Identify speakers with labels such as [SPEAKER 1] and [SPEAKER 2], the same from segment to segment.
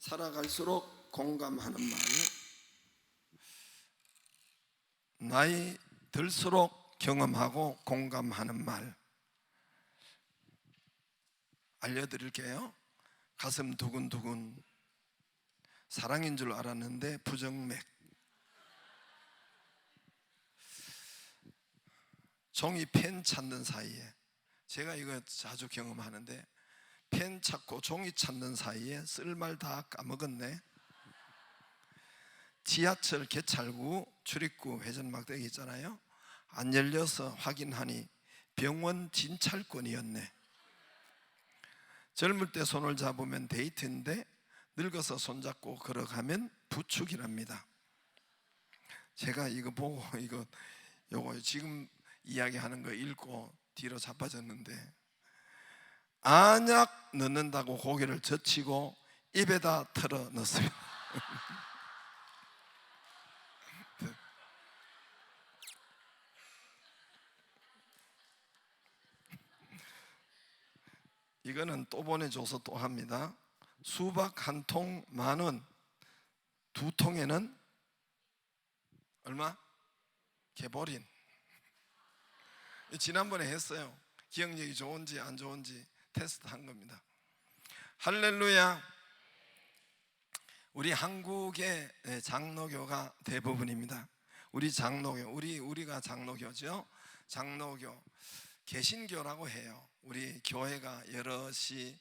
[SPEAKER 1] 살아갈수록 공감하는 말, 나이 들수록 경험하고 공감하는 말 알려드릴게요. 가슴 두근두근, 사랑인 줄 알았는데 부정맥. 종이 펜 찾는 사이에, 제가 이거 자주 경험하는데, 펜 찾고 종이 찾는 사이에 쓸 말 다 까먹었네. 지하철 개찰구 출입구 회전막대기 있잖아요. 안 열려서 확인하니 병원 진찰권이었네. 젊을 때 손을 잡으면 데이트인데 늙어서 손잡고 걸어가면 부축이랍니다. 제가 이거 보고 요거 지금 이야기하는 거 읽고 뒤로 자빠졌는데, 안약 넣는다고 고개를 젖히고 입에다 털어 넣었어요. 이거는 또 보내줘서 또 합니다. 수박 한 통 10,000원, 2통에는 얼마? 개보린. 지난번에 했어요. 기억력이 좋은지 안 좋은지 테스트 한 겁니다. 할렐루야. 우리 한국의 장로교가 대부분입니다. 우리 장로교, 우리가 장로교죠. 장로교, 개신교라고 해요. 우리 교회가 여럿이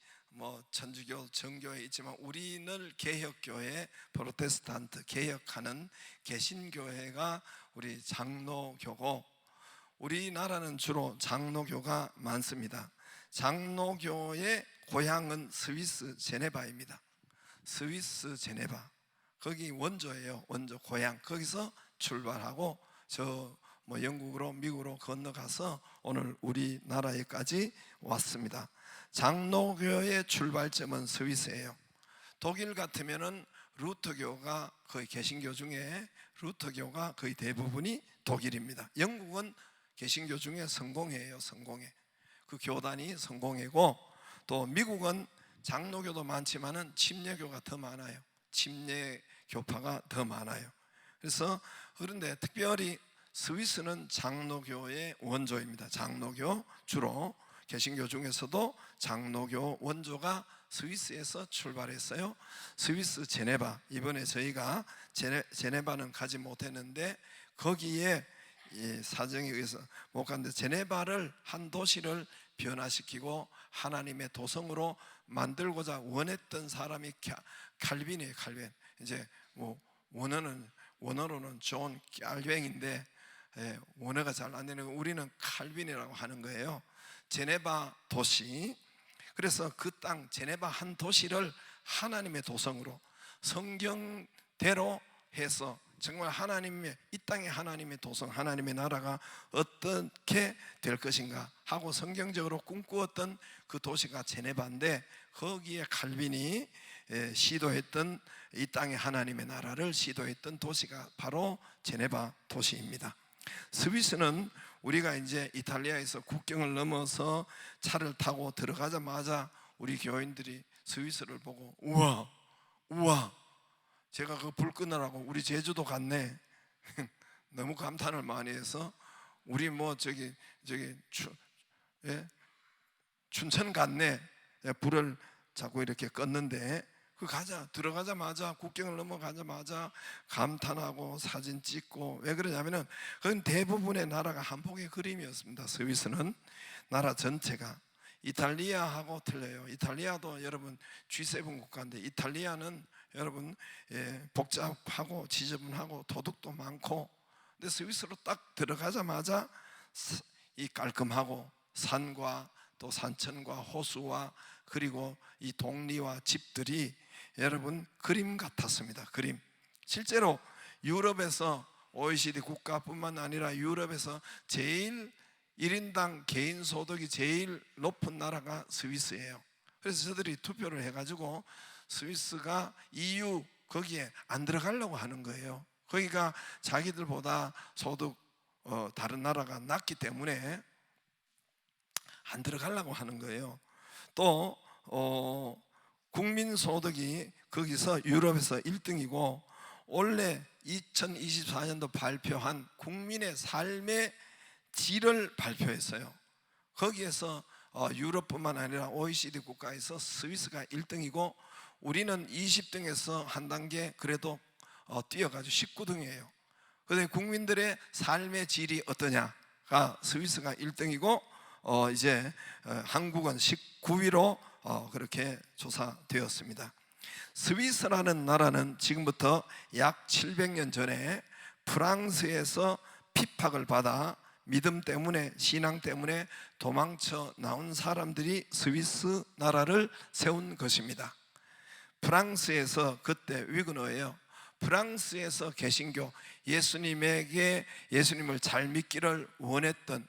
[SPEAKER 1] 천주교, 정교회 있지만 우리는 개혁교회, 프로테스탄트 개혁하는 개신교회가 우리 장로교고, 우리나라는 주로 장로교가 많습니다. 장로교의 고향은 스위스 제네바입니다. 스위스 제네바, 거기 원조예요. 원조 고향. 거기서 출발하고 영국으로 미국으로 건너가서 오늘 우리나라에까지 왔습니다. 장로교의 출발점은 스위스예요. 독일 같으면은 루터교가 거의 개신교 중에 루터교가 거의 대부분이 독일입니다. 영국은 개신교 중에 성공회예요. 성공회. 그 교단이 성공회고, 또 미국은 장로교도 많지만은 침례교가 더 많아요. 침례교파가 더 많아요. 그런데 특별히 스위스는 장로교의 원조입니다. 장로교, 주로 개신교 중에서도 장로교 원조가 스위스에서 출발했어요. 스위스 제네바, 이번에 저희가 제네바는 가지 못했는데 거기에 사정에 의해서 못 갔는데, 제네바를 한 도시를 변화시키고 하나님의 도성으로 만들고자 원했던 사람이 칼빈이에요. 칼빈. 이제 원어로는 존 칼뱅인데 원어가 잘 안 되는 거, 우리는 칼빈이라고 하는 거예요. 제네바 도시. 그래서 그 땅 제네바 한 도시를 하나님의 도성으로 성경대로 해서 정말 하나님의, 이 땅에 하나님의 도성, 하나님의 나라가 어떻게 될 것인가 하고 성경적으로 꿈꾸었던 그 도시가 제네바인데, 거기에 칼빈이 시도했던, 이 땅에 하나님의 나라를 시도했던 도시가 바로 제네바 도시입니다. 스위스는 우리가 이제 이탈리아에서 국경을 넘어서 차를 타고 들어가자마자 우리 교인들이 스위스를 보고 우와, 제가 그 불 끄느라고 우리 제주도 갔네. 너무 감탄을 많이 해서, 우리 춘천 갔네. 불을 자꾸 이렇게 껐는데, 들어가자마자, 국경을 넘어가자마자 감탄하고 사진 찍고. 왜 그러냐면은 그건 대부분의 나라가 한폭의 그림이었습니다. 스위스는 나라 전체가. 이탈리아하고 틀려요. 이탈리아도 여러분 G7 국가인데, 이탈리아는 여러분 복잡하고 지저분하고 도둑도 많고, 근데 스위스로 딱 들어가자마자 이 깔끔하고 산과 또 산천과 호수와 그리고 이 동리와 집들이 여러분 그림 같았습니다. 그림. 실제로 유럽에서 OECD 국가뿐만 아니라 유럽에서 제일 1인당 개인 소득이 제일 높은 나라가 스위스예요. 그래서 저들이 투표를 해가지고 스위스가 EU 거기에 안 들어가려고 하는 거예요. 거기가 자기들보다 소득 다른 나라가 낮기 때문에 안 들어가려고 하는 거예요. 또 국민소득이 거기서 유럽에서 1등이고 올해 2024년도 발표한 국민의 삶의 질을 발표했어요. 거기에서 유럽뿐만 아니라 OECD 국가에서 스위스가 1등이고 우리는 20등에서 한 단계 그래도 뛰어가지고 19등이에요. 그런데 국민들의 삶의 질이 어떠냐가 스위스가 1등이고 이제 한국은 19위로 그렇게 조사되었습니다. 스위스라는 나라는 지금부터 약 700년 전에 프랑스에서 핍박을 받아 믿음 때문에, 신앙 때문에 도망쳐 나온 사람들이 스위스 나라를 세운 것입니다. 프랑스에서 그때 위그너예요. 프랑스에서 개신교, 예수님을 잘 믿기를 원했던,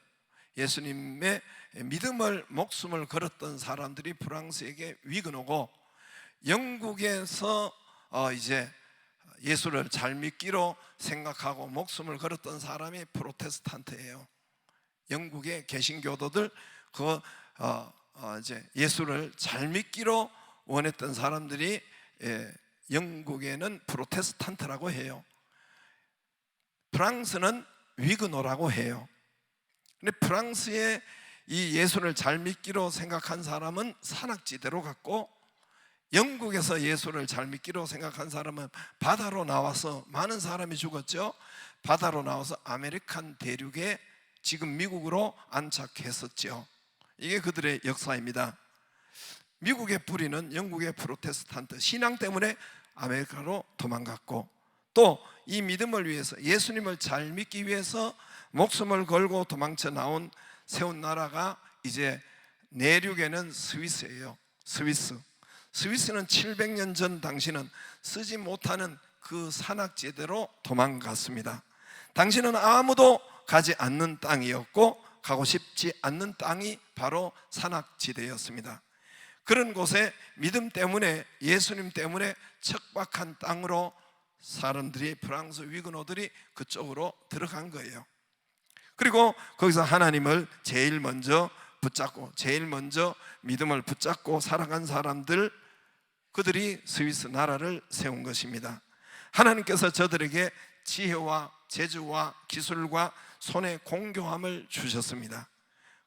[SPEAKER 1] 예수님의 믿음을 목숨을 걸었던 사람들이 프랑스에게 위그너고, 영국에서 이제 예수를 잘 믿기로 생각하고 목숨을 걸었던 사람이 프로테스탄트예요. 영국의 개신교도들 이제 예수를 잘 믿기로 원했던 사람들이 영국에는 프로테스탄트라고 해요. 프랑스는 위그노라고 해요. 근데 프랑스에 이 예수를 잘 믿기로 생각한 사람은 산악지대로 갔고, 영국에서 예수를 잘 믿기로 생각한 사람은 바다로 나와서 많은 사람이 죽었죠. 바다로 나와서 아메리칸 대륙에 지금 미국으로 안착했었죠. 이게 그들의 역사입니다. 미국의 뿌리는 영국의 프로테스탄트 신앙 때문에 아메리카로 도망갔고, 또 이 믿음을 위해서, 예수님을 잘 믿기 위해서 목숨을 걸고 도망쳐 나온 세운 나라가 이제 내륙에는 스위스예요. 스위스는 700년 전 당시는 쓰지 못하는 그 산악지대로 도망갔습니다. 당시는 아무도 가지 않는 땅이었고 가고 싶지 않는 땅이 바로 산악지대였습니다. 그런 곳에 믿음 때문에, 예수님 때문에 척박한 땅으로 사람들이, 프랑스 위그노들이 그쪽으로 들어간 거예요. 그리고 거기서 하나님을 제일 먼저 붙잡고, 제일 먼저 믿음을 붙잡고 살아간 사람들, 그들이 스위스 나라를 세운 것입니다. 하나님께서 저들에게 지혜와 재주와 기술과 손의 공교함을 주셨습니다.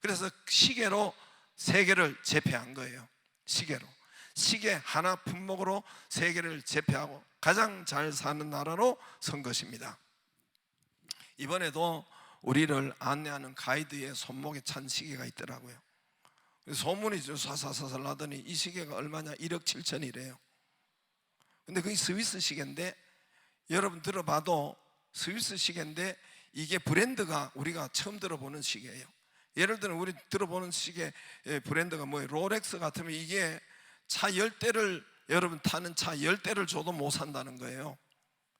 [SPEAKER 1] 그래서 시계로 세계를 제패한 거예요. 시계 하나 품목으로 세계를 제패하고 가장 잘 사는 나라로 선 것입니다. 이번에도 우리를 안내하는 가이드의 손목에 찬 시계가 있더라고요. 소문이 사사사살 나더니 이 시계가 얼마냐? 1억 7천이래요. 근데 그게 스위스 시계인데, 여러분 들어봐도 스위스 시계인데 이게 브랜드가 우리가 처음 들어보는 시계예요. 예를 들어 우리 들어보는 시계 브랜드가 뭐예요? 롤렉스 같으면 이게 차 10대를, 여러분 타는 차 10대를 줘도 못 산다는 거예요.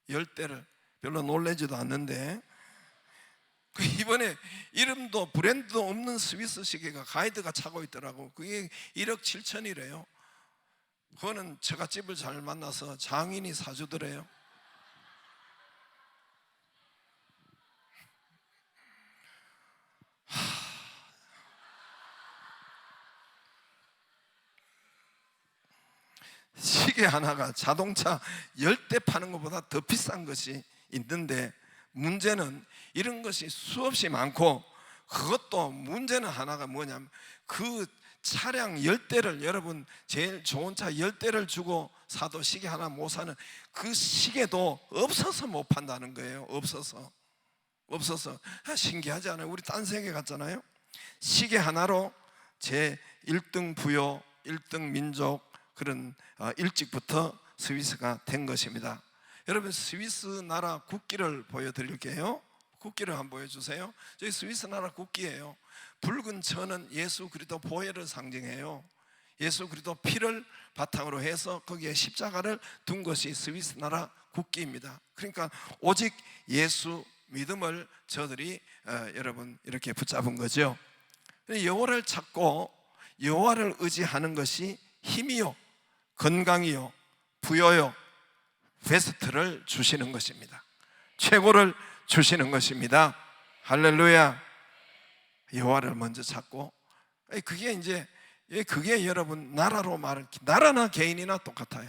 [SPEAKER 1] 10대를. 별로 놀라지도 않는데, 이번에 이름도 브랜드도 없는 스위스 시계가 가이드가 차고 있더라고. 그게 1억 7천이래요. 그거는 처갓집을 잘 만나서 장인이 사주더래요. 시계 하나가 자동차 10대 파는 것보다 더 비싼 것이 있는데, 문제는 이런 것이 수없이 많고, 그것도 문제는 하나가 뭐냐면 그 차량 10대를, 여러분 제일 좋은 차 10대를 주고 사도 시계 하나 못 사는 그 시계도 없어서 못 판다는 거예요. 없어서. 신기하지 않아요? 우리 딴 세계 갔잖아요. 시계 하나로 제 1등 부여, 1등 민족, 그런 일찍부터 스위스가 된 것입니다. 여러분 스위스 나라 국기를 보여드릴게요. 국기를 한번 보여주세요. 저희 스위스 나라 국기예요. 붉은 천은 예수 그리스도 보혈을 상징해요. 예수 그리스도 피를 바탕으로 해서 거기에 십자가를 둔 것이 스위스 나라 국기입니다. 그러니까 오직 예수 믿음을 저들이 여러분 이렇게 붙잡은 거죠. 여호와를 찾고 여호와를 의지하는 것이 힘이요, 건강이요, 부여요, 베스트를 주시는 것입니다. 최고를 주시는 것입니다. 할렐루야. 여호와를 먼저 찾고, 그게 이제 그게 여러분 나라로 말할, 나라나 개인이나 똑같아요.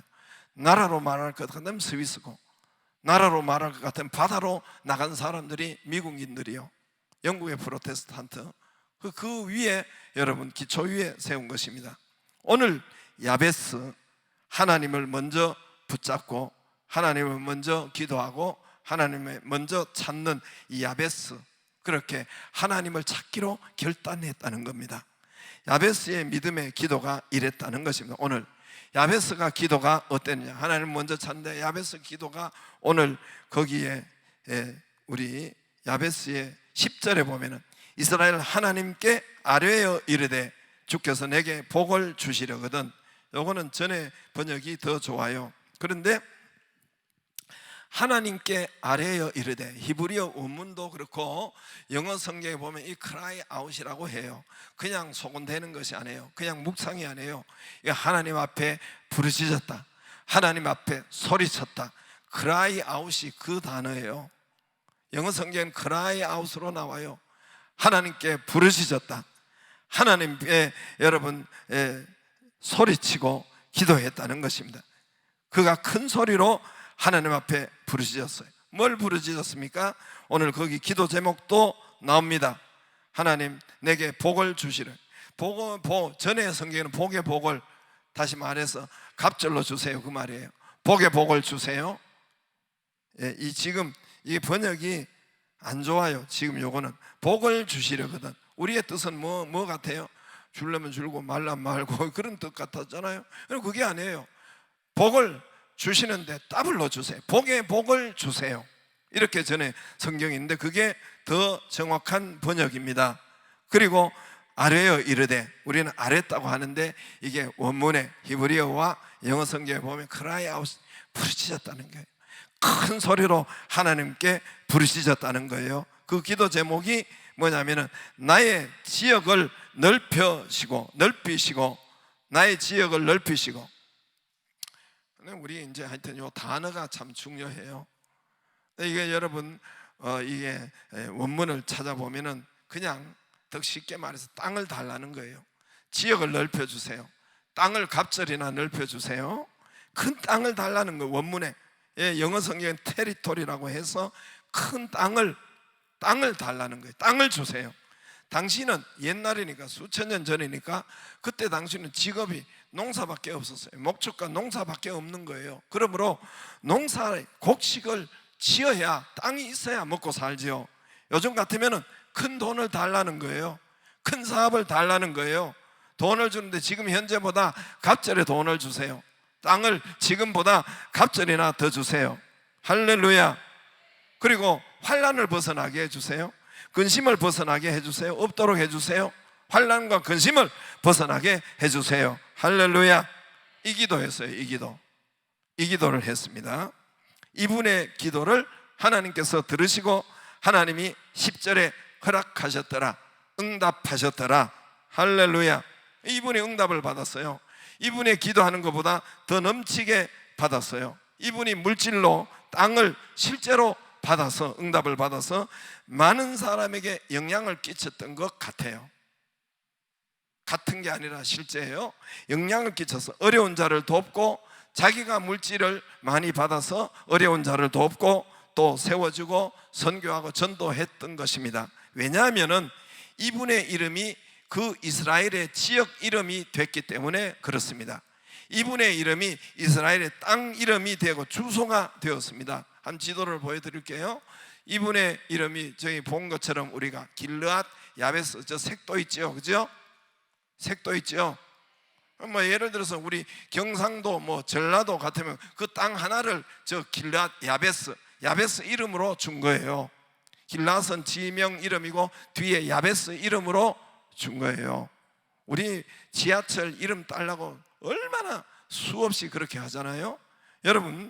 [SPEAKER 1] 나라로 말할 것 같으면 스위스고, 나라로 말할 것 같으면 바다로 나간 사람들이 미국인들이요, 영국의 프로테스탄트, 그 위에 여러분 기초 위에 세운 것입니다. 오늘 야베스, 하나님을 먼저 붙잡고 하나님을 먼저 기도하고 하나님을 먼저 찾는 이 야베스, 그렇게 하나님을 찾기로 결단했다는 겁니다. 야베스의 믿음의 기도가 이랬다는 것입니다. 오늘 야베스가 기도가 어땠냐, 하나님을 먼저 찾는데 야베스 기도가 오늘 거기에 우리 야베스의 10절에 보면은 이스라엘 하나님께 아뢰어 이르되 주께서 내게 복을 주시려거든. 요거는 전에 번역이 더 좋아요. 그런데 하나님께 아뢰어 이르되, 히브리어 원문도 그렇고 영어 성경에 보면 이 cry out이라고 해요. 그냥 소곤대는 것이 아니에요. 그냥 묵상이 아니에요. 하나님 앞에 부르짖었다, 하나님 앞에 소리쳤다. cry out이 그 단어예요. 영어 성경은 cry out으로 나와요. 하나님께 부르짖었다, 하나님께 여러분 소리치고 기도했다는 것입니다. 그가 큰 소리로 하나님 앞에 부르짖었어요. 뭘 부르짖었습니까? 오늘 거기 기도 제목도 나옵니다. 하나님 내게 복을 주시를. 전에 성경에는 복의 복을, 다시 말해서 갑절로 주세요, 그 말이에요. 복의 복을 주세요. 지금 이 번역이 안 좋아요. 지금 요거는 복을 주시려거든. 우리의 뜻은 뭐 같아요? 주려면 줄고 말라면 말고 그런 뜻 같았잖아요. 그게 아니에요. 복을 주시는데 더블로 주세요. 복의 복을 주세요. 이렇게 전에 성경이 있는데 그게 더 정확한 번역입니다. 그리고 아뢰어 이르되, 우리는 아랬다고 하는데 이게 원문의 히브리어와 영어 성경에 보면 cry out, 부르짖었다는 거예요. 큰 소리로 하나님께 부르짖었다는 거예요. 그 기도 제목이 뭐냐면은 나의 지역을 넓히시고 나의 지역을 넓히시고. 우리 이제 하여튼 요 단어가 참 중요해요. 이게 여러분 이게 원문을 찾아보면은 그냥 더 쉽게 말해서 땅을 달라는 거예요. 지역을 넓혀주세요. 땅을 갑절이나 넓혀주세요. 큰 땅을 달라는 거예요. 원문에 영어 성경은 테리토리라고 해서 큰 땅을 달라는 거예요. 땅을 주세요. 당신은 옛날이니까 수천 년 전이니까 그때 당신은 직업이 농사밖에 없었어요. 목축과 농사밖에 없는 거예요. 그러므로 농사 곡식을 지어야, 땅이 있어야 먹고 살지요. 요즘 같으면 큰 돈을 달라는 거예요. 큰 사업을 달라는 거예요. 돈을 주는데 지금 현재보다 갑절에 돈을 주세요. 땅을 지금보다 갑절이나 더 주세요. 할렐루야. 그리고 환난을 벗어나게 해주세요. 근심을 벗어나게 해주세요. 없도록 해주세요. 환난과 근심을 벗어나게 해주세요. 할렐루야. 이 기도했어요. 이 기도를 했습니다. 이분의 기도를 하나님께서 들으시고 하나님이 10절에 허락하셨더라, 응답하셨더라. 할렐루야. 이분이 응답을 받았어요. 이분의 기도하는 것보다 더 넘치게 받았어요. 이분이 물질로 땅을 실제로 받아서, 응답을 받아서 많은 사람에게 영향을 끼쳤던 것 같아요. 같은 게 아니라 실제예요. 영향을 끼쳐서 어려운 자를 돕고, 자기가 물질을 많이 받아서 어려운 자를 돕고 또 세워주고 선교하고 전도했던 것입니다. 왜냐하면 이분의 이름이 그 이스라엘의 지역 이름이 됐기 때문에 그렇습니다. 이분의 이름이 이스라엘의 땅 이름이 되고 주소가 되었습니다. 한 지도를 보여드릴게요. 이분의 이름이 저희 본 것처럼 우리가 길르앗 야베스, 저 색도 있죠, 그죠? 색도 있죠. 뭐 예를 들어서 우리 경상도 뭐 전라도 같으면 그 땅 하나를 저 길르앗 야베스 이름으로 준 거예요. 길르앗은 지명 이름이고 뒤에 야베스 이름으로 준 거예요. 우리 지하철 이름 따려고 얼마나 수없이 그렇게 하잖아요. 여러분,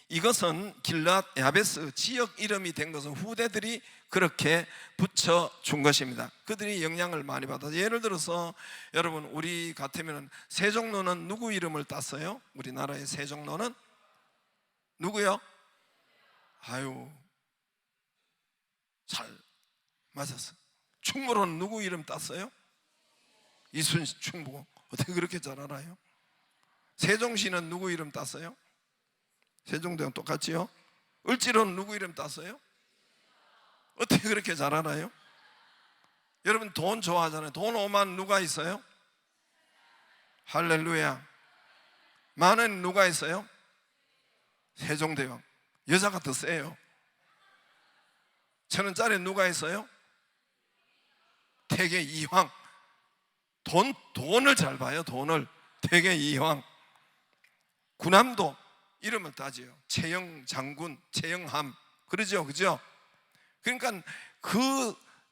[SPEAKER 1] 이것은 길르앗 야베스 지역 이름이 된 것은 후대들이 그렇게 붙여준 것입니다. 그들이 영향을 많이 받아서, 예를 들어서 여러분 우리 같으면 세종로는 누구 이름을 땄어요? 우리나라의 세종로는 누구요? 아유, 잘 맞았어. 충무로는 누구 이름 땄어요? 이순신 충북 어떻게 그렇게 잘 알아요? 세종시는 누구 이름 땄어요? 세종대왕 똑같지요? 을지로는 누구 이름 땄어요? 어떻게 그렇게 잘 알아요? 여러분 돈 좋아하잖아요. 돈 5만 누가 있어요? 할렐루야. 만원 누가 있어요? 세종대왕. 여자가 더 세요. 1,000원짜리 누가 있어요? 태계 이황. 돈을 잘 봐요. 돈을. 태계 이황. 군함도 이름을 따지요. 최영 장군, 최영함. 그러죠, 그죠? 그러니까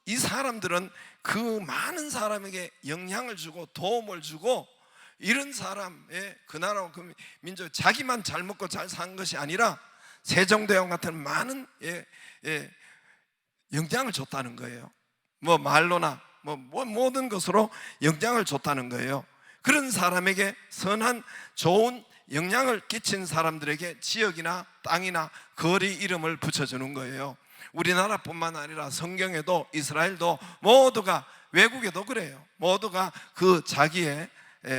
[SPEAKER 1] 이 사람들은 그 많은 사람에게 영향을 주고 도움을 주고, 이런 사람의 그 나라와 그 민족, 자기만 잘 먹고 잘 산 것이 아니라 세종대왕 같은 많은 영향을 줬다는 거예요. 뭐 말로나 모든 것으로 영향을 줬다는 거예요. 그런 사람에게 선한 좋은 영향을 끼친 사람들에게 지역이나 땅이나 거리 이름을 붙여주는 거예요. 우리나라뿐만 아니라 성경에도 이스라엘도 모두가, 외국에도 그래요. 모두가 그 자기의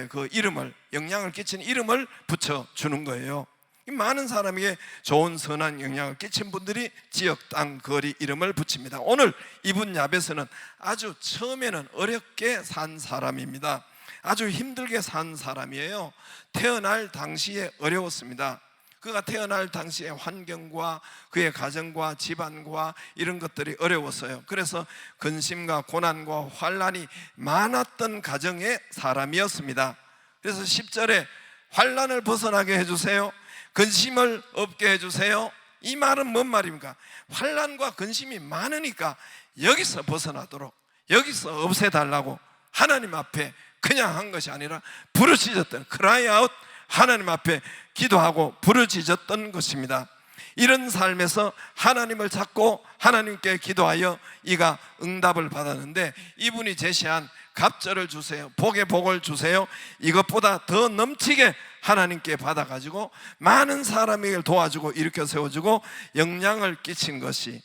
[SPEAKER 1] 그 이름을, 영향을 끼친 이름을 붙여주는 거예요. 많은 사람에게 좋은 선한 영향을 끼친 분들이 지역, 땅, 거리 이름을 붙입니다. 오늘 이분 야베스는 아주 처음에는 어렵게 산 사람입니다. 아주 힘들게 산 사람이에요. 태어날 당시에 어려웠습니다. 그가 태어날 당시의 환경과 그의 가정과 집안과 이런 것들이 어려웠어요. 그래서 근심과 고난과 환난이 많았던 가정의 사람이었습니다. 그래서 10절에 환난을 벗어나게 해주세요, 근심을 없게 해주세요. 이 말은 뭔 말입니까? 환난과 근심이 많으니까 여기서 벗어나도록, 여기서 없애달라고 하나님 앞에 그냥 한 것이 아니라 부르짖었던, cry out, 하나님 앞에 기도하고 부르짖었던 것입니다. 이런 삶에서 하나님을 찾고 하나님께 기도하여 이가 응답을 받았는데, 이분이 제시한 갑절을 주세요, 복의 복을 주세요, 이것보다 더 넘치게 하나님께 받아가지고 많은 사람에게 도와주고 일으켜 세워주고 영향을 끼친 것이,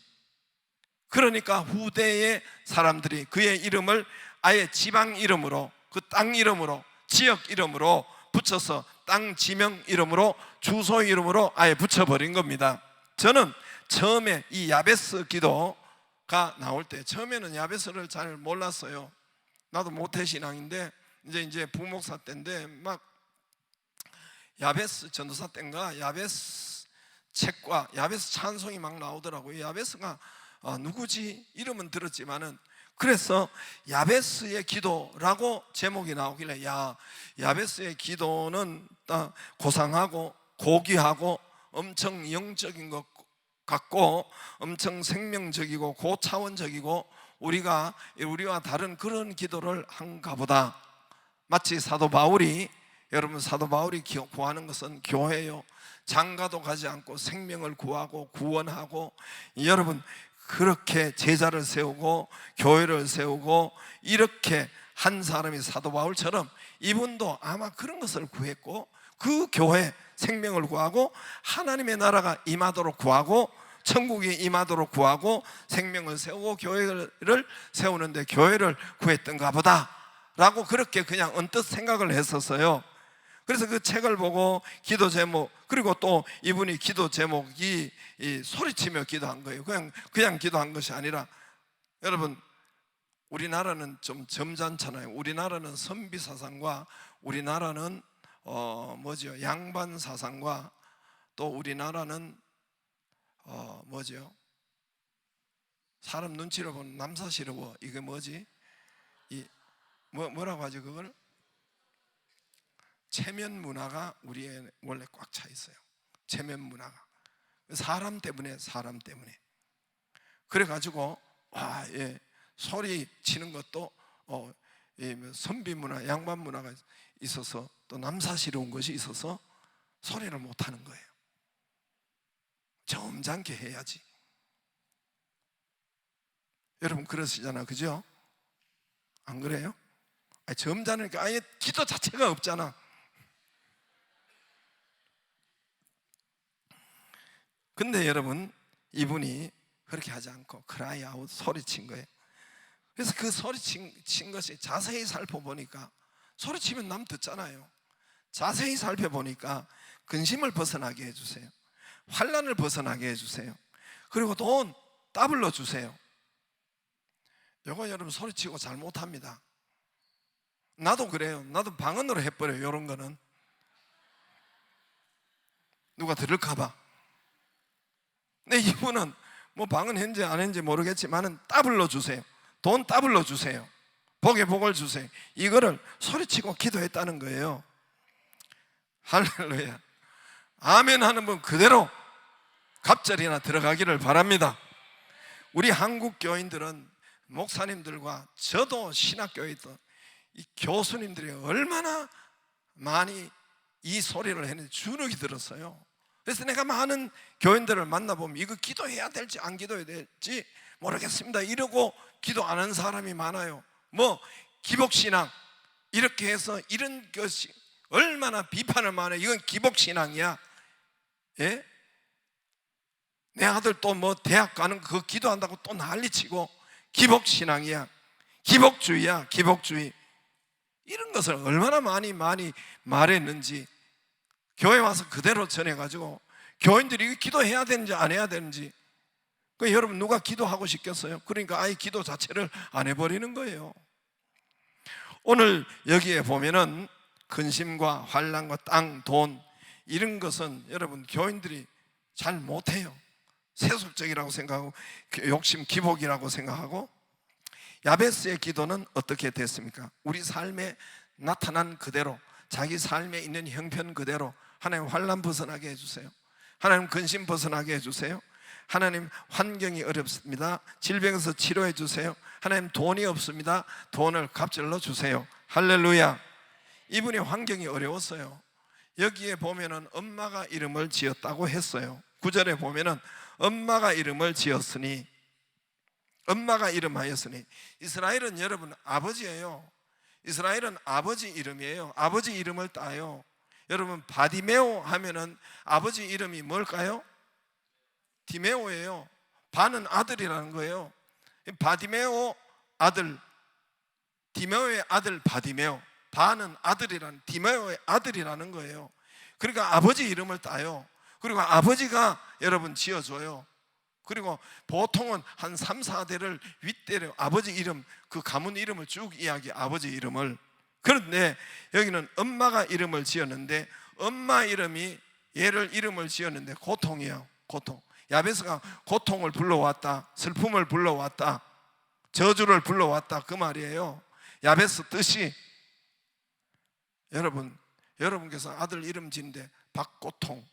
[SPEAKER 1] 그러니까 후대의 사람들이 그의 이름을 아예 지방 이름으로, 그 땅 이름으로, 지역 이름으로 붙여서 땅 지명 이름으로, 주소 이름으로 아예 붙여버린 겁니다. 저는 처음에 이 야베스 기도가 나올 때, 처음에는 야베스를 잘 몰랐어요. 나도 모태신앙인데 이제 부목사 때인데 막 야베스 전도사 때인가 야베스 책과 야베스 찬송이 막 나오더라고요. 야베스가 누구지? 이름은 들었지만은, 그래서 야베스의 기도라고 제목이 나오길래, 야베스의 기도는 고상하고 고귀하고 엄청 영적인 것 같고 엄청 생명적이고 고차원적이고 우리와 다른 그런 기도를 한가 보다. 마치 사도 바울이, 여러분 사도 바울이 구하는 것은 교회요, 장가도 가지 않고 생명을 구하고 구원하고, 여러분 그렇게 제자를 세우고 교회를 세우고 이렇게 한 사람이 사도 바울처럼 이분도 아마 그런 것을 구했고, 그 교회 생명을 구하고 하나님의 나라가 임하도록 구하고 천국이 임하도록 구하고 생명을 세우고 교회를 세우는데 교회를 구했던가 보다 라고 그렇게 그냥 언뜻 생각을 했었어요. 그래서 그 책을 보고 기도 제목, 그리고 또 이분이 기도 제목이 소리치며 기도한 거예요. 그냥 기도한 것이 아니라, 여러분 우리나라는 좀 점잖잖아요. 우리나라는 선비 사상과 우리나라는 양반 사상과 또 우리나라는 사람 눈치를 보는 남사시러워. 이게 뭐지? 뭐라고 하죠 그걸? 체면 문화가 우리에 원래 꽉 차 있어요. 체면 문화가 사람 때문에 그래가지고 소리 치는 것도 선비 문화, 양반 문화가 있어서 또 남사스러운 것이 있어서 소리를 못 하는 거예요. 점잖게 해야지. 여러분 그러시잖아, 그죠? 안 그래요? 점잖으니까 아예 기도 자체가 없잖아. 근데 여러분 이분이 그렇게 하지 않고 cry out, 소리친 거예요. 그래서 그 소리친 것이 자세히 살펴보니까, 소리치면 남 듣잖아요. 자세히 살펴보니까 근심을 벗어나게 해주세요. 환난을 벗어나게 해주세요. 그리고 돈 더블로 주세요. 요거 여러분 소리치고 잘못합니다. 나도 그래요. 나도 방언으로 해버려요. 이런 거는 누가 들을까봐. 근데 이분은 뭐 방언 했는지 안 했는지 모르겠지만은 더블로 주세요. 돈 더블로 주세요. 복에 복을 주세요. 이거를 소리치고 기도했다는 거예요. 할렐루야. 아멘 하는 분 그대로 갑절이나 들어가기를 바랍니다. 우리 한국 교인들은 목사님들과 저도 신학교에 있던 이 교수님들이 얼마나 많이 이 소리를 했는지 주눅이 들었어요. 그래서 내가 많은 교인들을 만나보면 이거 기도해야 될지 안 기도해야 될지 모르겠습니다 이러고 기도 안 하는 사람이 많아요. 뭐 기복신앙 이렇게 해서 이런 것이 얼마나 비판을 많이 해요. 이건 기복신앙이야. 예? 내 아들 또 뭐 대학 가는 거 기도한다고 또 난리치고 기복신앙이야, 기복주의야, 기복주의. 이런 것을 얼마나 많이 말했는지 교회 와서 그대로 전해가지고 교인들이 이거 기도해야 되는지 안 해야 되는지. 여러분 누가 기도하고 싶겠어요? 그러니까 아예 기도 자체를 안 해버리는 거예요. 오늘 여기에 보면은 근심과 환난과 땅, 돈 이런 것은 여러분 교인들이 잘 못해요. 세속적이라고 생각하고 욕심 기복이라고 생각하고. 야베스의 기도는 어떻게 됐습니까? 우리 삶에 나타난 그대로, 자기 삶에 있는 형편 그대로 하나님 환난 벗어나게 해주세요. 하나님 근심 벗어나게 해주세요. 하나님 환경이 어렵습니다. 질병에서 치료해 주세요. 하나님 돈이 없습니다. 돈을 갑절로 주세요. 할렐루야. 이분이 환경이 어려웠어요. 여기에 보면은 엄마가 이름을 지었다고 했어요. 9절에 보면은 엄마가 이름을 지었으니, 엄마가 이름하였으니. 이스라엘은 여러분 아버지예요. 이스라엘은 아버지 이름이에요. 아버지 이름을 따요. 여러분 바디메오 하면은 아버지 이름이 뭘까요? 디메오예요. 바는 아들이라는 거예요. 바디메오 아들, 디메오의 아들 바디메오. 바는 아들이라는, 디메오의 아들이라는 거예요. 그러니까 아버지 이름을 따요. 그리고 아버지가 여러분 지어줘요. 그리고 보통은 한 3, 4대를 윗대로 아버지 이름, 그 가문 이름을 쭉 이야기, 아버지 이름을. 그런데 여기는 엄마가 이름을 지었는데, 엄마 이름이 얘를 이름을 지었는데 고통이에요. 고통. 야베스가 고통을 불러왔다, 슬픔을 불러왔다, 저주를 불러왔다, 그 말이에요. 야베스 뜻이, 여러분께서 아들 이름 지는데 박고통,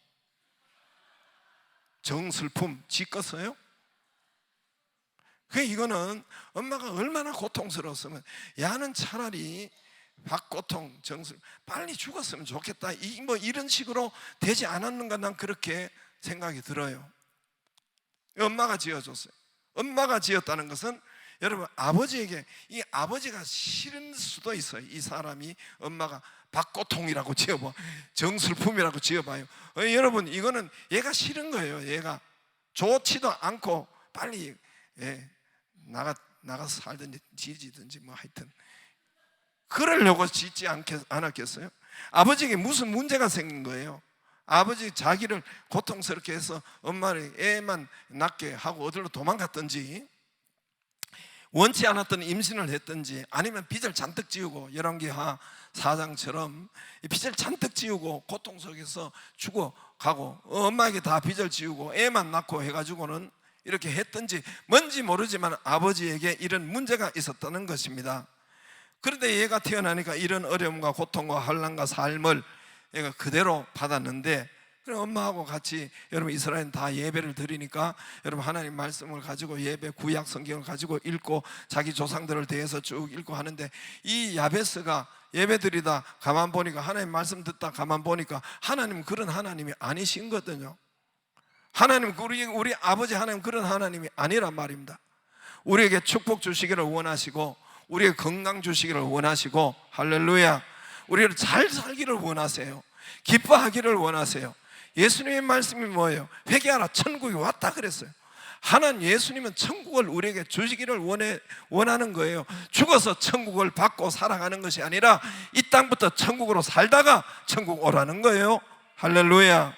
[SPEAKER 1] 정슬픔 짓겠어요? 이거는 엄마가 얼마나 고통스러웠으면, 야는 차라리 박고통, 정슬 빨리 죽었으면 좋겠다, 뭐 이런 식으로 되지 않았는가, 난 그렇게 생각이 들어요. 엄마가 지어줬어요. 엄마가 지었다는 것은 여러분 아버지에게, 이 아버지가 싫은 수도 있어요. 이 사람이 엄마가 박고통이라고 지어봐, 정슬픔이라고 지어봐요. 여러분 이거는 얘가 싫은 거예요. 얘가 좋지도 않고 빨리 나가서 살든지 지지든지 뭐 하여튼 그러려고 짓지 않았겠어요? 아버지에게 무슨 문제가 생긴 거예요. 아버지 자기를 고통스럽게 해서 엄마를 애만 낳게 하고 어디로 도망갔든지, 원치 않았던 임신을 했든지, 아니면 빚을 잔뜩 지우고 열왕기하 4장처럼 빚을 잔뜩 지우고 고통 속에서 죽어가고, 엄마에게 다 빚을 지우고 애만 낳고 해가지고는 이렇게 했든지 뭔지 모르지만 아버지에게 이런 문제가 있었다는 것입니다. 그런데 얘가 태어나니까 이런 어려움과 고통과 환난과 삶을 얘가 그대로 받았는데, 그럼 엄마하고 같이 여러분 이스라엘은 다 예배를 드리니까 여러분 하나님 말씀을 가지고 예배, 구약 성경을 가지고 읽고 자기 조상들을 대해서 쭉 읽고 하는데, 이 야베스가 예배 드리다 가만 보니까, 하나님 말씀 듣다 가만 보니까 하나님 그런 하나님이 아니신 거거든요. 하나님, 우리 아버지 하나님 그런 하나님이 아니란 말입니다. 우리에게 축복 주시기를 원하시고, 우리에게 건강 주시기를 원하시고, 할렐루야, 우리를 잘 살기를 원하세요. 기뻐하기를 원하세요. 예수님의 말씀이 뭐예요? 회개하라, 천국이 왔다 그랬어요. 하나님 예수님은 천국을 우리에게 주시기를 원하는 거예요. 죽어서 천국을 받고 살아가는 것이 아니라 이 땅부터 천국으로 살다가 천국 오라는 거예요. 할렐루야.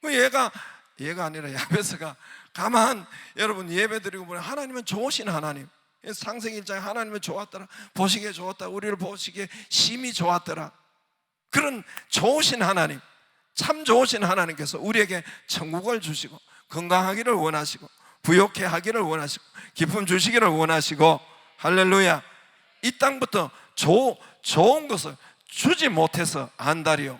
[SPEAKER 1] 얘가 아니라 야베스가 가만 여러분 예배드리고 보면 하나님은 좋으신 하나님, 창세기 1장에 하나님은 좋았더라, 보시기에 좋았다, 우리를 보시기에 심히 좋았더라. 그런 좋으신 하나님, 참 좋으신 하나님께서 우리에게 천국을 주시고 건강하기를 원하시고 부욕해 하기를 원하시고 기쁨 주시기를 원하시고, 할렐루야. 이 땅부터 좋은 것을 주지 못해서 안달이요.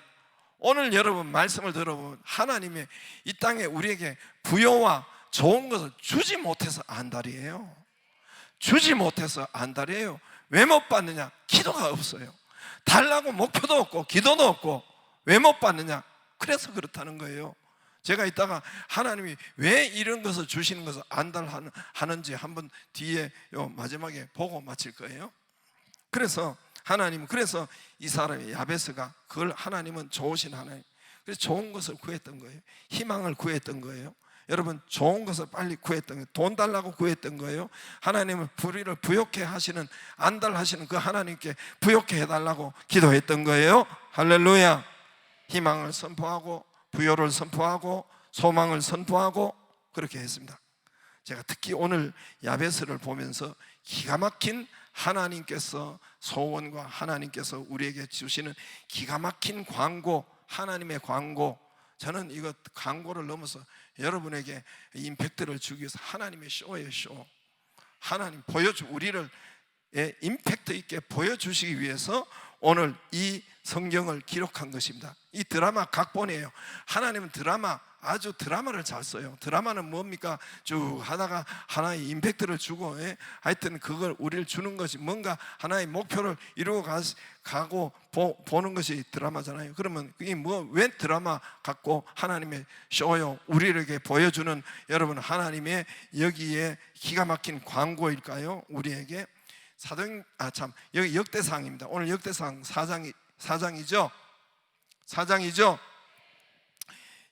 [SPEAKER 1] 오늘 여러분 말씀을 들어보면 하나님의 이 땅에 우리에게 부요와 좋은 것을 주지 못해서 안달이에요. 주지 못해서 안달이에요. 왜 못 받느냐? 기도가 없어요. 달라고 목표도 없고 기도도 없고 왜 못 받느냐? 그래서 그렇다는 거예요. 제가 이따가 하나님이 왜 이런 것을 주시는 것을 안달하는지 한번 뒤에 마지막에 보고 마칠 거예요. 그래서 그래서 이 사람이 야베스가 그걸 하나님은 좋으신 하나님, 그래서 좋은 것을 구했던 거예요. 희망을 구했던 거예요. 여러분 좋은 것을 빨리 구했던 거예요. 돈 달라고 구했던 거예요. 하나님은 우리를 부욕해 하시는, 안달하시는 그 하나님께 부욕해 해달라고 기도했던 거예요. 할렐루야. 희망을 선포하고 부요를 선포하고 소망을 선포하고 그렇게 했습니다. 제가 특히 오늘 야베스를 보면서 기가 막힌 하나님께서 소원과 하나님께서 우리에게 주시는 기가 막힌 광고, 하나님의 광고, 저는 이거 광고를 넘어서 여러분에게 임팩트를 주기 위해서 하나님의 쇼예요. 쇼. 하나님 우리를 임팩트 있게 보여주시기 위해서 오늘 이 성경을 기록한 것입니다. 이 드라마 각본이에요. 하나님은 아주 드라마를 잘 써요. 드라마는 뭡니까? 쭉 하다가 하나의 임팩트를 주고, 하여튼 그걸 우리를 주는 것이 뭔가 하나의 목표를 이루고 가고 보는 것이 드라마잖아요. 그러면 그게 왜 드라마 같고 하나님의 쇼요, 우리에게 보여주는 여러분 하나님의 여기에 기가 막힌 광고일까요? 우리에게 여기 역대상입니다. 오늘 역대상 4장이죠.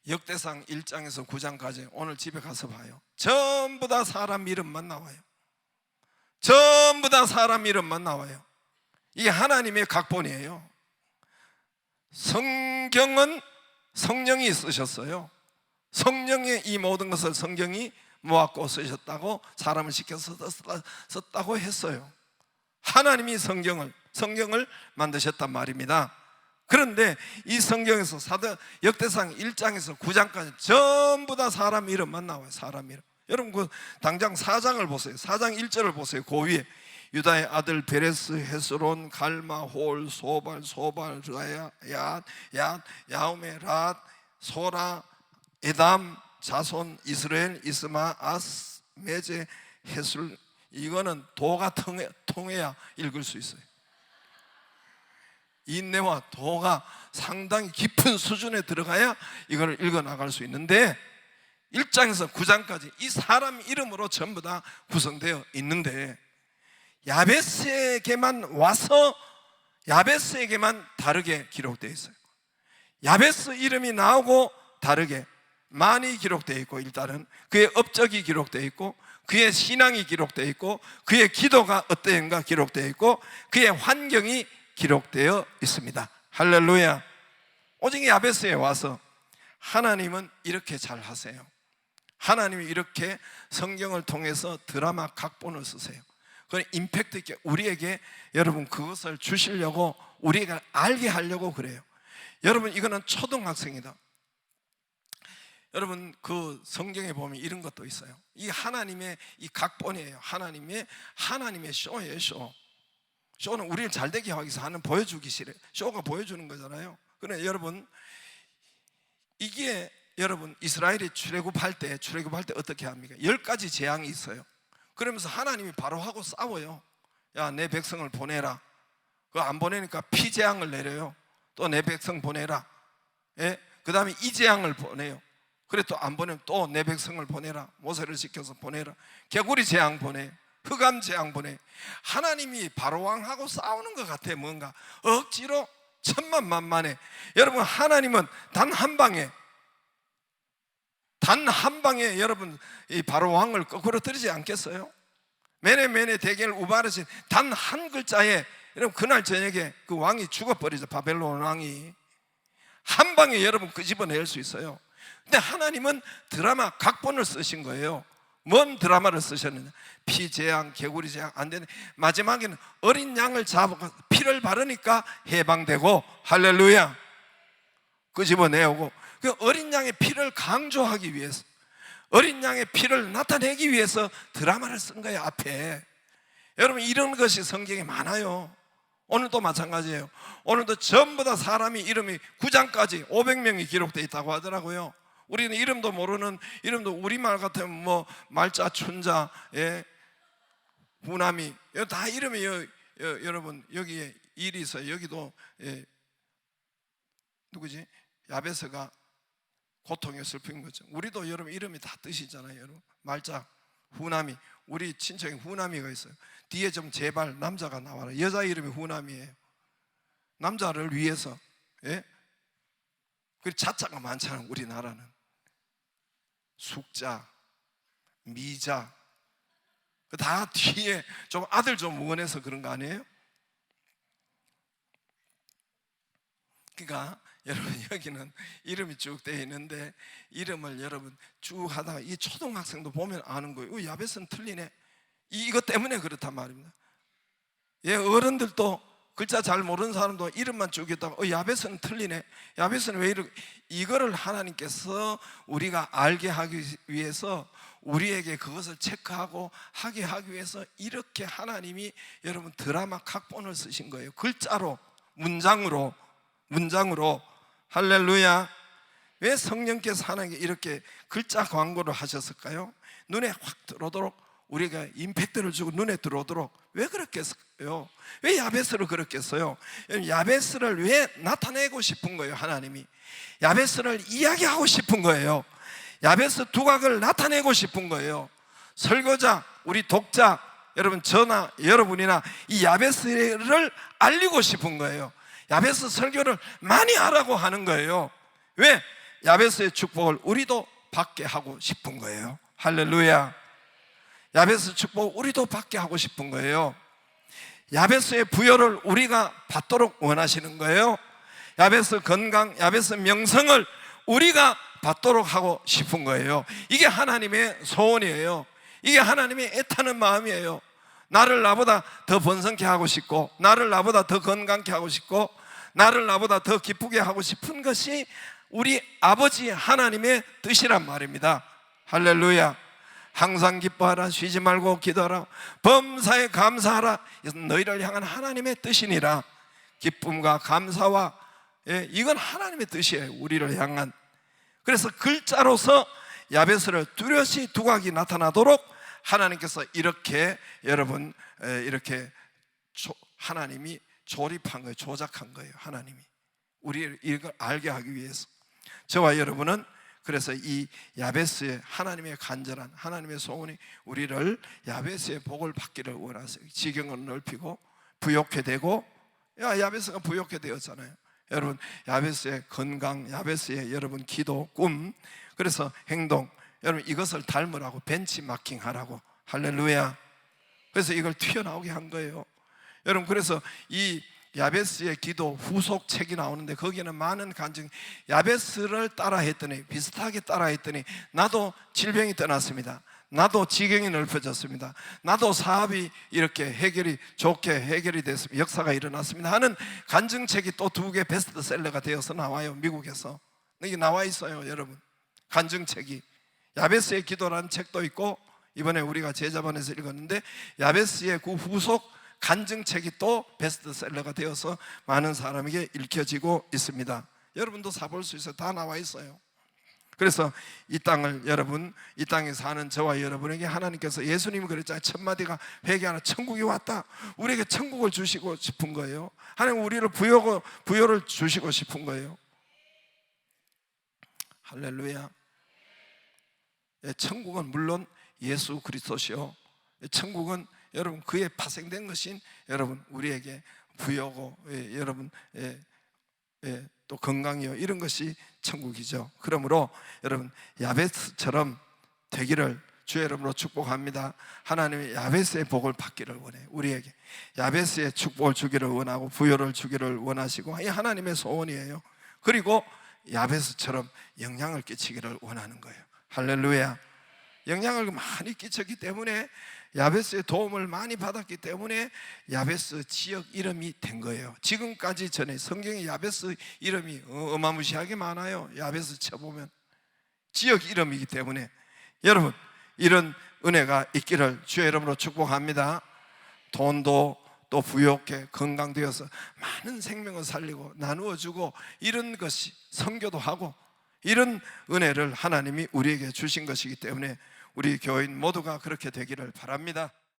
[SPEAKER 1] 역대상 1장에서 9장까지 오늘 집에 가서 봐요. 전부 다 사람 이름만 나와요. 전부 다 사람 이름만 나와요. 이게 하나님의 각본이에요. 성경은 성령이 쓰셨어요. 성령의 이 모든 것을 성경이 모았고 쓰셨다고, 사람을 시켜서 썼다고 했어요. 하나님이 성경을 만드셨단 말입니다. 그런데 이 성경에서 역대상 1장에서 9장까지 전부 다 사람 이름만 나와요. 사람 이름. 여러분 당장 4장을 보세요. 4장 1절을 보세요. 그 위에 유다의 아들 베레스, 헤스론, 갈마, 홀, 소발, 야우메, 랏, 소라, 에담, 자손, 이스라엘, 이스마, 아스, 메제, 헤술. 이거는 도가 통해야 읽을 수 있어요. 인내와 도가 상당히 깊은 수준에 들어가야 이걸 읽어 나갈 수 있는데 1장에서 9장까지 이 사람 이름으로 전부 다 구성되어 있는데 야베스에게만 와서 야베스에게만 다르게 기록되어 있어요. 야베스 이름이 나오고 다르게 많이 기록되어 있고, 일단은 그의 업적이 기록되어 있고, 그의 신앙이 기록되어 있고, 그의 기도가 어떠한가 기록되어 있고, 그의 환경이 기록되어 있습니다. 할렐루야. 오직 야베스에 와서 하나님은 이렇게 잘 하세요. 하나님이 이렇게 성경을 통해서 드라마 각본을 쓰세요. 그건 임팩트 있게 우리에게 여러분 그것을 주시려고, 우리가 알게 하려고 그래요. 여러분 이거는 초등학생이다. 여러분 그 성경에 보면 이런 것도 있어요. 이 하나님의 이 각본이에요. 하나님의 쇼예요. 쇼는 우리를 잘되게 하기 위해서 하는 보여주기 싫어요. 쇼가 보여주는 거잖아요. 그런데 여러분 이게 여러분 이스라엘이 출애굽할 때 어떻게 합니까? 10가지 재앙이 있어요. 그러면서 하나님이 바로 하고 싸워요. 야, 내 백성을 보내라. 그거 안 보내니까 피재앙을 내려요. 또 내 백성 보내라. 그 다음에 이 재앙을 보내요. 그래 또 안 보내면 또 내 백성을 보내라. 모세를 시켜서 보내라. 개구리 재앙 보내, 흑암 재앙 보내. 하나님이 바로왕하고 싸우는 것 같아. 뭔가 억지로 천만만만해. 여러분 하나님은 단 한 방에 여러분 이 바로 왕을 거꾸로 떨어지지 않겠어요? 메네 대계를 우바르신 단 한 글자에 여러분 그날 저녁에 그 왕이 죽어버리죠. 바벨론 왕이 한 방에 여러분 끄집어낼 수 있어요. 근데 하나님은 드라마 각본을 쓰신 거예요. 뭔 드라마를 쓰셨느냐? 피 재앙, 개구리 재앙 안 되네. 마지막에는 어린 양을 잡아 피를 바르니까 해방되고, 할렐루야, 끄집어내오고. 그 어린 양의 피를 강조하기 위해서, 어린 양의 피를 나타내기 위해서 드라마를 쓴 거예요. 앞에 여러분 이런 것이 성경에 많아요. 오늘도 마찬가지예요. 오늘도 전부 다 사람이 이름이 9장까지 500명이 기록되어 있다고 하더라고요. 우리는 이름도 모르는, 이름도 우리말 같으면 뭐 말자, 춘자, 예, 후나미, 다 이름이 여러분 여기에 일이 있어요. 여기도 예, 누구지? 야베스가 고통에 슬픈 거죠. 우리도 여러분 이름이 다 뜻이 있잖아요. 여러분 말자, 후나미, 우리 친척에 후나미가 있어요. 뒤에 좀 제발 남자가 나와라. 여자 이름이 후나미예요. 남자를 위해서. 예? 그 자자가 많잖아요. 우리나라는 숙자, 미자, 다 뒤에 좀 아들 좀 원해서 그런 거 아니에요? 그러니까 여러분 여기는 이름이 쭉 되어 있는데 이름을 여러분 쭉 하다가 이 초등학생도 보면 아는 거예요. 야베스는 틀리네. 이것 때문에 그렇단 말입니다. 예, 어른들도 글자 잘 모르는 사람도 이름만 쭉 있다가 야베스는 틀리네. 야베스는 왜 이렇게, 이거를 하나님께서 우리가 알게 하기 위해서 우리에게 그것을 체크하고 하게 하기 위해서 이렇게 하나님이 여러분 드라마 각본을 쓰신 거예요. 글자로, 문장으로. 할렐루야. 왜 성령께서 하나님께 이렇게 글자 광고를 하셨을까요? 눈에 확 들어오도록, 우리가 임팩트를 주고 눈에 들어오도록. 왜 그렇겠어요? 왜 야베스를 그렇겠어요? 야베스를 왜 나타내고 싶은 거예요? 하나님이 야베스를 이야기하고 싶은 거예요. 야베스 두각을 나타내고 싶은 거예요. 설교자, 우리 독자 여러분, 저나 여러분이나 이 야베스를 알리고 싶은 거예요. 야베스 설교를 많이 하라고 하는 거예요. 왜? 야베스의 축복을 우리도 받게 하고 싶은 거예요. 할렐루야. 야베스 축복 우리도 받게 하고 싶은 거예요. 야베스의 부여를 우리가 받도록 원하시는 거예요. 야베스 건강, 야베스 명성을 우리가 받도록 하고 싶은 거예요. 이게 하나님의 소원이에요. 이게 하나님의 애타는 마음이에요. 나를 나보다 더 번성케 하고 싶고, 나를 나보다 더 건강케 하고 싶고, 나를 나보다 더 기쁘게 하고 싶은 것이 우리 아버지 하나님의 뜻이란 말입니다. 할렐루야. 항상 기뻐하라, 쉬지 말고 기도하라, 범사에 감사하라. 너희를 향한 하나님의 뜻이니라. 기쁨과 감사와, 예, 이건 하나님의 뜻이에요. 우리를 향한. 그래서 글자로서 야베스를 뚜렷이 두각이 나타나도록 하나님께서 이렇게 여러분 이렇게 하나님이 조립한 거예요. 조작한 거예요. 하나님이 우리를 이걸 알게 하기 위해서. 저와 여러분은 그래서 이 야베스의 하나님의 간절한 하나님의 소원이 우리를 야베스의 복을 받기를 원하세요. 지경을 넓히고 부욕해 되고, 야베스가 부욕해 되었잖아요. 여러분 야베스의 건강, 야베스의 여러분 기도, 꿈, 그래서 행동, 여러분 이것을 닮으라고 벤치마킹 하라고. 할렐루야. 그래서 이걸 튀어나오게 한 거예요. 여러분 그래서 이 야베스의 기도 후속 책이 나오는데 거기에는 많은 간증, 야베스를 따라했더니, 비슷하게 따라했더니 나도 질병이 떠났습니다. 나도 지경이 넓혀졌습니다. 나도 사업이 이렇게 좋게 해결이 됐습니다. 역사가 일어났습니다 하는 간증책이 또 2개 베스트셀러가 되어서 나와요. 미국에서 여기 나와 있어요. 여러분 간증책이 야베스의 기도라는 책도 있고, 이번에 우리가 제자반에서 읽었는데 야베스의 그 후속 간증책이 또 베스트셀러가 되어서 많은 사람에게 읽혀지고 있습니다. 여러분도 사볼 수 있어요. 다 나와 있어요. 그래서 이 땅을, 여러분 이 땅에 사는 저와 여러분에게 하나님께서, 예수님이 그랬잖아요. 첫 마디가 회개하라, 천국이 왔다. 우리에게 천국을 주시고 싶은 거예요. 하나님 우리를 부여를 주시고 싶은 거예요. 할렐루야. 천국은 물론 예수 그리스도시요, 천국은 여러분 그의 파생된 것인 여러분 우리에게 부여고, 여러분 또 건강이요, 이런 것이 천국이죠. 그러므로 여러분 야베스처럼 되기를 주의 이름으로 축복합니다. 하나님의 야베스의 복을 받기를 원해요. 우리에게 야베스의 축복을 주기를 원하고 부여를 주기를 원하시고, 이 하나님의 소원이에요. 그리고 야베스처럼 영향을 끼치기를 원하는 거예요. 할렐루야. 영향을 많이 끼쳤기 때문에, 야베스의 도움을 많이 받았기 때문에 야베스 지역 이름이 된 거예요. 지금까지 전에 성경에 야베스 이름이 어마무시하게 많아요. 야베스 쳐보면 지역 이름이기 때문에, 여러분 이런 은혜가 있기를 주의 이름으로 축복합니다. 돈도 또 부욕해 건강되어서 많은 생명을 살리고 나누어주고, 이런 것이 선교도 하고, 이런 은혜를 하나님이 우리에게 주신 것이기 때문에 우리 교인 모두가 그렇게 되기를 바랍니다.